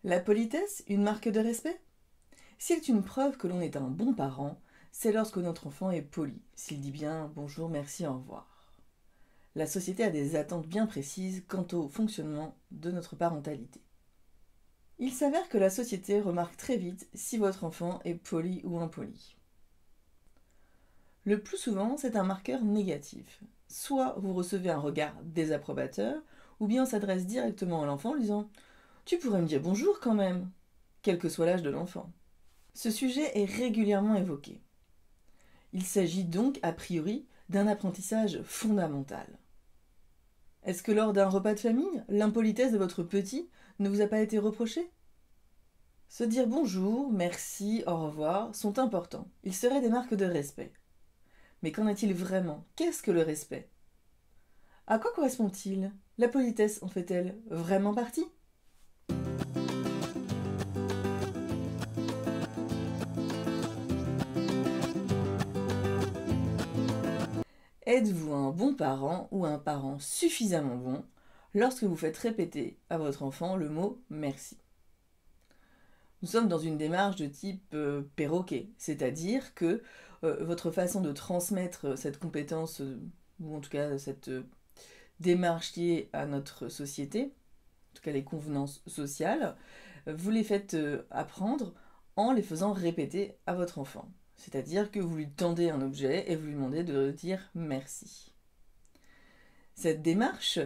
La politesse, une marque de respect? S'il est une preuve que l'on est un bon parent, c'est lorsque notre enfant est poli, s'il dit bien bonjour, merci, au revoir. La société a des attentes bien précises quant au fonctionnement de notre parentalité. Il s'avère que la société remarque très vite si votre enfant est poli ou impoli. Le plus souvent, c'est un marqueur négatif. Soit vous recevez un regard désapprobateur, ou bien on s'adresse directement à l'enfant en lui disant Tu pourrais me dire bonjour quand même, quel que soit l'âge de l'enfant. Ce sujet est régulièrement évoqué. Il s'agit donc, a priori, d'un apprentissage fondamental. Est-ce que lors d'un repas de famille, l'impolitesse de votre petit ne vous a pas été reprochée? Se dire bonjour, merci, au revoir sont importants. Ils seraient des marques de respect. Mais qu'en est-il vraiment? Qu'est-ce que le respect? À quoi correspond-il? La politesse en fait-elle vraiment partie? Êtes-vous un bon parent ou un parent suffisamment bon lorsque vous faites répéter à votre enfant le mot merci? Nous sommes dans une démarche de type perroquet, c'est-à-dire que votre façon de transmettre cette compétence, ou en tout cas cette démarche liée à notre société, en tout cas les convenances sociales, vous les faites apprendre en les faisant répéter à votre enfant. C'est-à-dire que vous lui tendez un objet et vous lui demandez de dire merci. Cette démarche,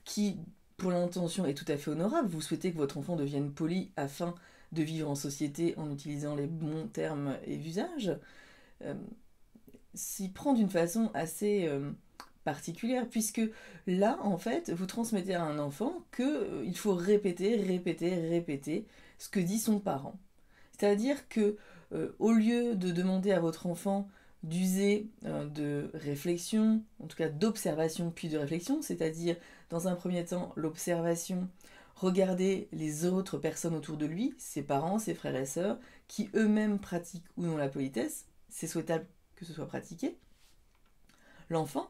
qui pour l'intention est tout à fait honorable, vous souhaitez que votre enfant devienne poli afin de vivre en société en utilisant les bons termes et usages, s'y prend d'une façon assez particulière, puisque là, en fait, vous transmettez à un enfant qu'il faut répéter, répéter, répéter ce que dit son parent. C'est-à-dire que, au lieu de demander à votre enfant d'user de réflexion, en tout cas d'observation puis de réflexion, c'est-à-dire dans un premier temps l'observation, regarder les autres personnes autour de lui, ses parents, ses frères et sœurs, qui eux-mêmes pratiquent ou non la politesse, c'est souhaitable que ce soit pratiqué. L'enfant,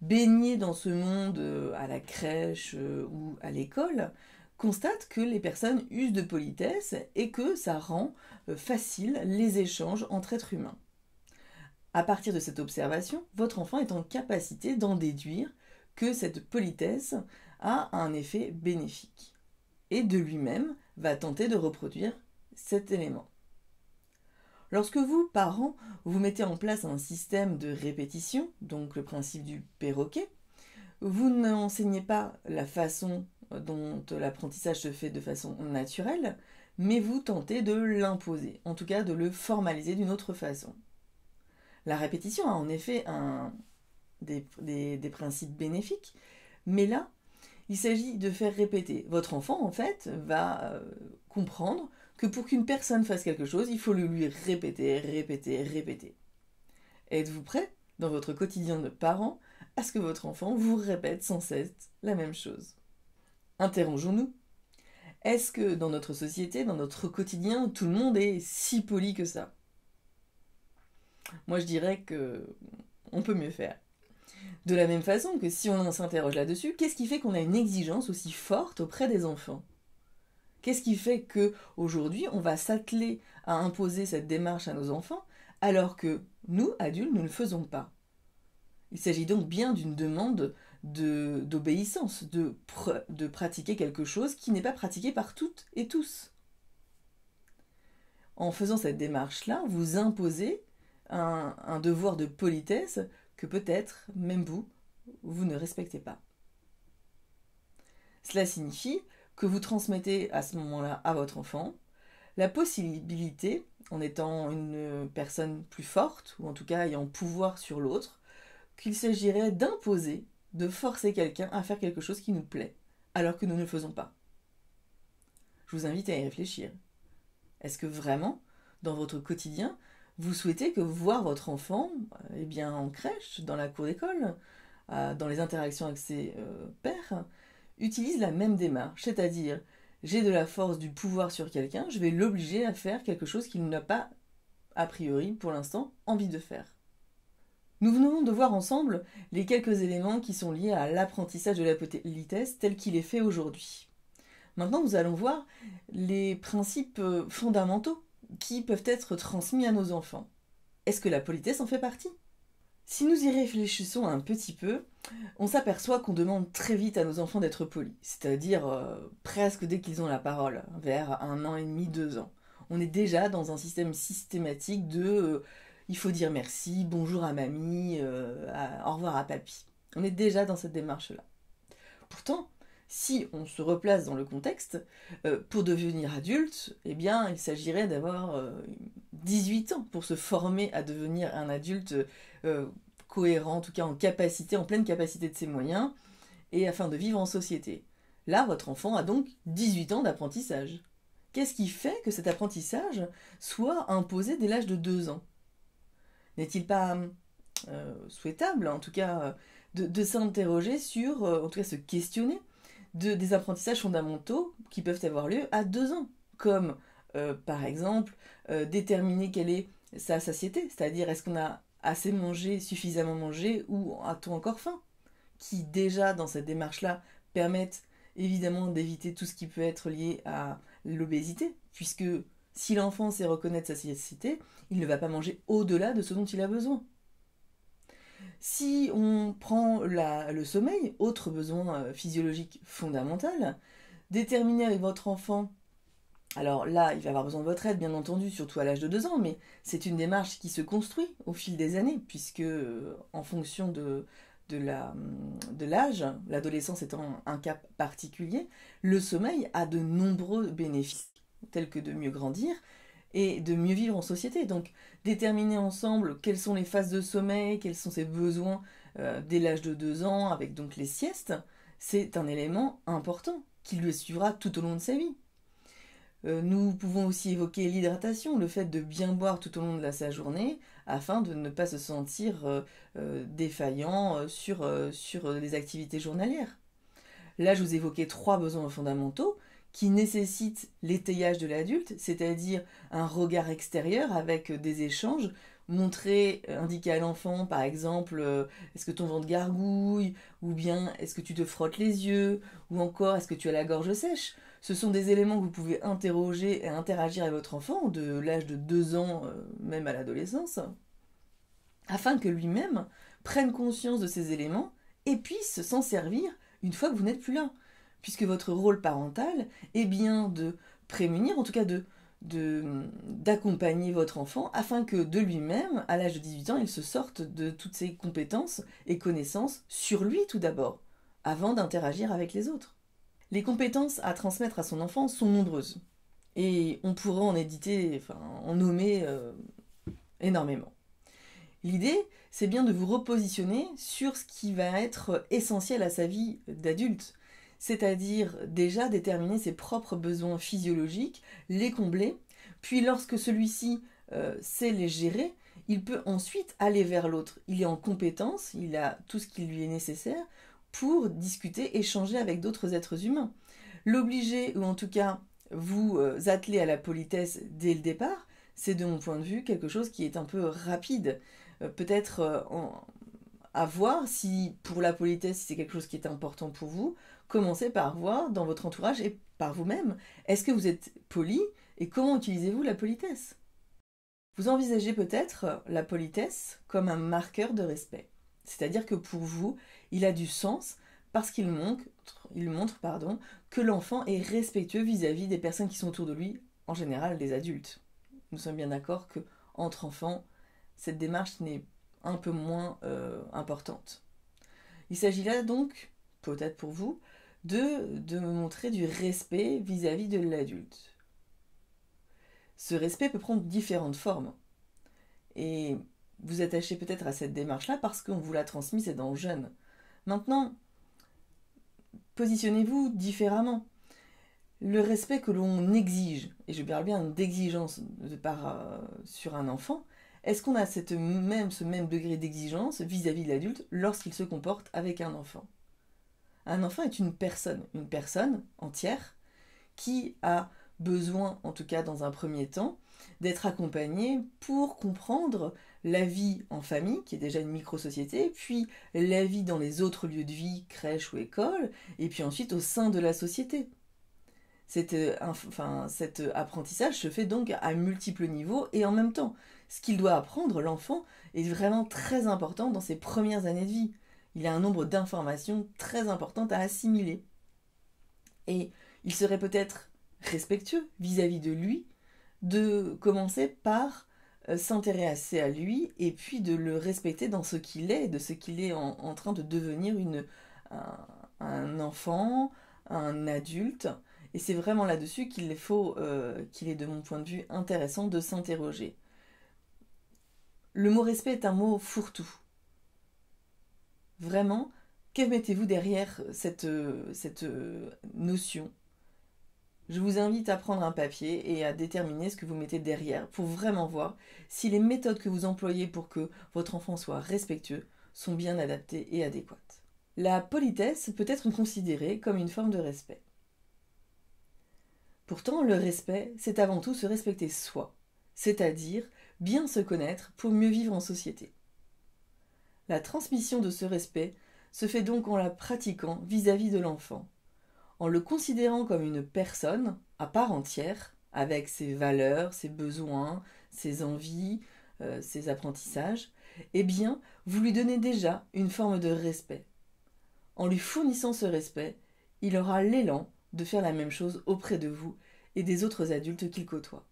baigné dans ce monde à la crèche ou à l'école, constate que les personnes usent de politesse et que ça rend facile les échanges entre êtres humains. À partir de cette observation, votre enfant est en capacité d'en déduire que cette politesse a un effet bénéfique et de lui-même va tenter de reproduire cet élément. Lorsque vous, parents, vous mettez en place un système de répétition, donc le principe du perroquet, vous n'enseignez pas la façon dont l'apprentissage se fait de façon naturelle, mais vous tentez de l'imposer, en tout cas de le formaliser d'une autre façon. La répétition a en effet des principes bénéfiques, mais là, il s'agit de faire répéter. Votre enfant, en fait, va comprendre que pour qu'une personne fasse quelque chose, il faut le lui répéter, répéter, répéter. Êtes-vous prêt, dans votre quotidien de parent, à ce que votre enfant vous répète sans cesse la même chose? Interrogeons-nous. Est-ce que dans notre société, dans notre quotidien, tout le monde est si poli que ça? Moi, je dirais que on peut mieux faire. De la même façon que si on s'interroge là-dessus, qu'est-ce qui fait qu'on a une exigence aussi forte auprès des enfants? Qu'est-ce qui fait qu'aujourd'hui, on va s'atteler à imposer cette démarche à nos enfants, alors que nous, adultes, nous ne le faisons pas? Il s'agit donc bien d'une demande d'obéissance, de pratiquer quelque chose qui n'est pas pratiqué par toutes et tous. En faisant cette démarche-là, vous imposez un devoir de politesse que peut-être, même vous, vous ne respectez pas. Cela signifie que vous transmettez à ce moment-là à votre enfant la possibilité, en étant une personne plus forte, ou en tout cas ayant pouvoir sur l'autre, qu'il s'agirait d'imposer, de forcer quelqu'un à faire quelque chose qui nous plaît, alors que nous ne le faisons pas. Je vous invite à y réfléchir. Est-ce que vraiment, dans votre quotidien, vous souhaitez que voir votre enfant, en crèche, dans la cour d'école, dans les interactions avec ses pairs, utilise la même démarche, c'est-à-dire j'ai de la force, du pouvoir sur quelqu'un, je vais l'obliger à faire quelque chose qu'il n'a pas, a priori, pour l'instant, envie de faire. Nous venons de voir ensemble les quelques éléments qui sont liés à l'apprentissage de la politesse tel qu'il est fait aujourd'hui. Maintenant, nous allons voir les principes fondamentaux qui peuvent être transmis à nos enfants. Est-ce que la politesse en fait partie? Si nous y réfléchissons un petit peu, on s'aperçoit qu'on demande très vite à nos enfants d'être polis, c'est-à-dire presque dès qu'ils ont la parole, vers 1 an et demi, 2 ans. On est déjà dans un système systématique de il faut dire merci, bonjour à mamie, au revoir à papy. On est déjà dans cette démarche-là. Pourtant, si on se replace dans le contexte, pour devenir adulte, eh bien, il s'agirait d'avoir 18 ans pour se former à devenir un adulte cohérent, en tout cas en capacité, en pleine capacité de ses moyens, et afin de vivre en société. Là, votre enfant a donc 18 ans d'apprentissage. Qu'est-ce qui fait que cet apprentissage soit imposé dès l'âge de 2 ans? N'est-il pas souhaitable, en tout cas, de s'interroger sur, en tout cas se questionner des apprentissages fondamentaux qui peuvent avoir lieu à 2 ans, comme par exemple déterminer quelle est sa satiété, c'est-à-dire est-ce qu'on a assez mangé, suffisamment mangé, ou a-t-on encore faim, qui déjà dans cette démarche-là permettent évidemment d'éviter tout ce qui peut être lié à l'obésité, puisque si l'enfant sait reconnaître sa satiété, il ne va pas manger au-delà de ce dont il a besoin. Si on prend le sommeil, autre besoin physiologique fondamental, déterminer avec votre enfant, alors là, il va avoir besoin de votre aide, bien entendu, surtout à l'âge de 2 ans, mais c'est une démarche qui se construit au fil des années, puisque en fonction de l'âge, l'adolescence étant un cas particulier, le sommeil a de nombreux bénéfices, tels que de mieux grandir et de mieux vivre en société. Donc, déterminer ensemble quelles sont les phases de sommeil, quels sont ses besoins dès l'âge de 2 ans, avec donc les siestes, c'est un élément important qui lui suivra tout au long de sa vie. Nous pouvons aussi évoquer l'hydratation, le fait de bien boire tout au long de sa journée, afin de ne pas se sentir défaillant sur les activités journalières. Là, je vous évoquais 3 besoins fondamentaux qui nécessitent l'étayage de l'adulte, c'est-à-dire un regard extérieur avec des échanges, montrer, indiquer à l'enfant, par exemple, est-ce que ton ventre gargouille, ou bien est-ce que tu te frottes les yeux, ou encore est-ce que tu as la gorge sèche. Ce sont des éléments que vous pouvez interroger et interagir avec votre enfant, de l'âge de 2 ans, même à l'adolescence, afin que lui-même prenne conscience de ces éléments et puisse s'en servir une fois que vous n'êtes plus là. Puisque votre rôle parental est bien de prémunir, en tout cas d'accompagner votre enfant, afin que de lui-même, à l'âge de 18 ans, il se sorte de toutes ses compétences et connaissances sur lui tout d'abord, avant d'interagir avec les autres. Les compétences à transmettre à son enfant sont nombreuses, et on pourrait en nommer énormément. L'idée, c'est bien de vous repositionner sur ce qui va être essentiel à sa vie d'adulte, c'est-à-dire déjà déterminer ses propres besoins physiologiques, les combler, puis lorsque celui-ci sait les gérer, il peut ensuite aller vers l'autre. Il est en compétence, il a tout ce qui lui est nécessaire pour discuter, échanger avec d'autres êtres humains. L'obliger, ou en tout cas vous atteler à la politesse dès le départ, c'est de mon point de vue quelque chose qui est un peu rapide. Peut-être à voir si pour la politesse c'est quelque chose qui est important pour vous. Commencez par voir dans votre entourage et par vous-même, est-ce que vous êtes poli et comment utilisez-vous la politesse? Vous envisagez peut-être la politesse comme un marqueur de respect. C'est-à-dire que pour vous, il a du sens parce qu'il montre que l'enfant est respectueux vis-à-vis des personnes qui sont autour de lui, en général des adultes. Nous sommes bien d'accord que entre enfants, cette démarche n'est un peu moins importante. Il s'agit là donc, peut-être pour vous, de montrer du respect vis-à-vis de l'adulte. Ce respect peut prendre différentes formes. Et vous attachez peut-être à cette démarche-là parce qu'on vous l'a transmise étant jeune. Maintenant, positionnez-vous différemment. Le respect que l'on exige, et je parle bien d'exigence sur un enfant, est-ce qu'on a ce même degré d'exigence vis-à-vis de l'adulte lorsqu'il se comporte avec un enfant? Un enfant est une personne entière, qui a besoin, en tout cas dans un premier temps, d'être accompagné pour comprendre la vie en famille, qui est déjà une micro-société, puis la vie dans les autres lieux de vie, crèche ou école, et puis ensuite au sein de la société. Cet apprentissage se fait donc à multiples niveaux et en même temps. Ce qu'il doit apprendre, l'enfant, est vraiment très important dans ses premières années de vie. Il a un nombre d'informations très importantes à assimiler. Et il serait peut-être respectueux vis-à-vis de lui de commencer par s'intéresser à lui et puis de le respecter dans ce qu'il est, de ce qu'il est en train de devenir un enfant, un adulte. Et c'est vraiment là-dessus qu'il est de mon point de vue intéressant de s'interroger. Le mot respect est un mot fourre-tout. Vraiment, que mettez-vous derrière cette notion? Je vous invite à prendre un papier et à déterminer ce que vous mettez derrière pour vraiment voir si les méthodes que vous employez pour que votre enfant soit respectueux sont bien adaptées et adéquates. La politesse peut être considérée comme une forme de respect. Pourtant, le respect, c'est avant tout se respecter soi, c'est-à-dire bien se connaître pour mieux vivre en société. La transmission de ce respect se fait donc en la pratiquant vis-à-vis de l'enfant, en le considérant comme une personne à part entière, avec ses valeurs, ses besoins, ses envies, ses apprentissages, eh bien, vous lui donnez déjà une forme de respect. En lui fournissant ce respect, il aura l'élan de faire la même chose auprès de vous et des autres adultes qu'il côtoie.